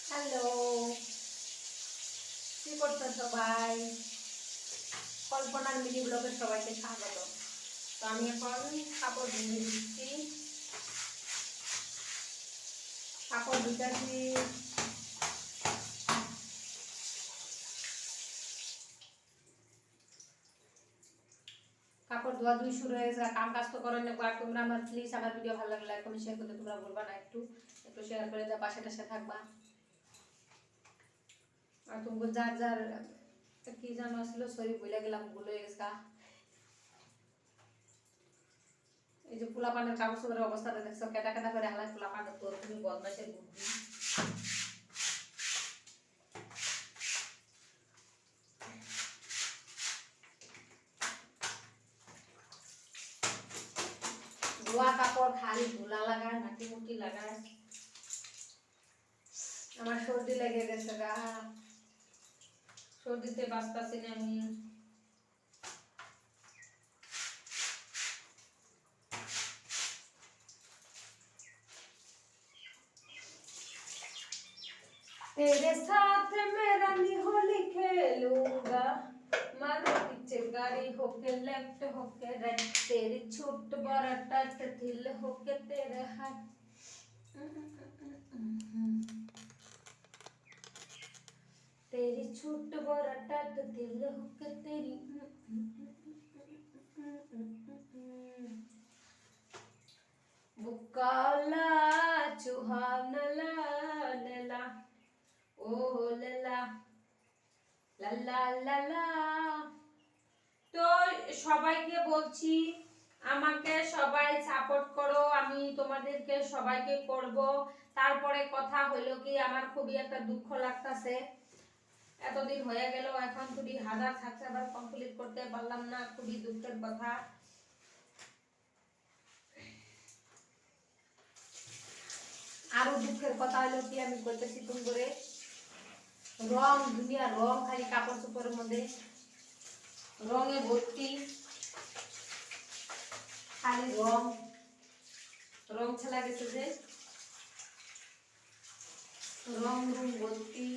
Hello, কি করছো সবাই? কল্পনার মিনি ব্লগে সবাইকে স্বাগত। তো আমি এখন কাপড় ধুয়ে দিচ্ছি। কাপড় ধুতেছি। কাপড় ধোয়া ধুই শুরু হয়ে গেছে। কাম কাজ তো করেন না। আর তোমরা আমার প্লিজ আমার ভিডিও ভালো লাগলে লাইক কমেন্ট শেয়ার করতে তোমরা বলবা না, একটু একটু শেয়ার করে দাও, পাশে টাশে থাকবা। আর তুমি যার যার কি জানো আসলে সরি বলে গেলাম, ভুলে গেছে। এই যে পোলা পানের কাপড় চোপড়ের অবস্থাটা দেখছো, কেটা কেটা করে হালাই পোলা পানের, তোর তুমি বদমাইশের বুদ্ধি। ধোয়া কাপড় খালি ধুলা লাগায়, নাটি মুটি লাগায়। আমার সর্দি লেগে গেছে গা, সর্দিতে বাঁচতাছি না আমি। तेरे साथ मैं रंगी होली खेलूंगा, मारो पीछे गाड़ी होके लेफ्ट होके राइट, तेरी छूट बड़ा टच दिल होके तेरे हाथ, तेरी छूट बड़ा टच दिल होके तेरी बुकाला चुहानला नला ও লালা লালা লালা। তো সবাইকে বলছি আমাকে সবাই সাপোর্ট করো, আমি তোমাদেরকে সবাইকে করব। তারপরে কথা হলো কি, আমার খুবই একটা দুঃখ লাগতাছে। এতদিন হয়ে গেল, এখন 20,000 সাবস্ক্রাইবার কমপ্লিট করতে পারলাম না, খুবই দুঃখের কথা। আরো দুঃখের কথা হলো কি, আমি করতেছি তুমি করে রং, দুনিয়া রং, খালি কাপড় চোপড়ের মধ্যে রঙে ভর্তি, খালি রং রং খেলা গেছে যে, রং রং ভর্তি।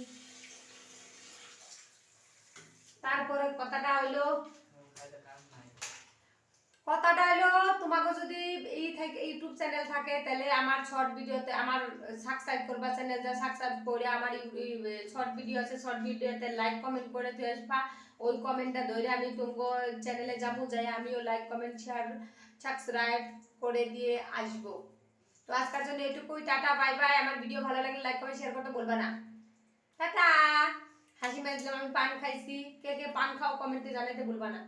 তারপরে কথাটা হইলো তোমাকে যদি এই থেকে ইউটিউব চ্যানেল থাকে তাহলে আমার শর্ট ভিডিওতে আমার সাবস্ক্রাইব করবা, চ্যানেলটা সাবস্ক্রাইব করে আমার শর্ট ভিডিও আছে, শর্ট ভিডিওতে লাইক কমেন্ট করে দিয়ে আসবা। ওই কমেন্টটা ধরে আমি তোমার চ্যানেলে যাবো, যাই আমিও লাইক কমেন্ট শেয়ার সাবস্ক্রাইব করে দিয়ে আসবো। তো আজকের জন্য এটুকুই, টাটা বাই বাই। আমার ভিডিও ভালো লাগলে লাইক কমেন্ট শেয়ার করতে বলবা না। টাটা। হাসি মাঝলাম, আমি পান খাইছি, কে কে পান খাও কমেন্টে জানাতে ভুলবা না।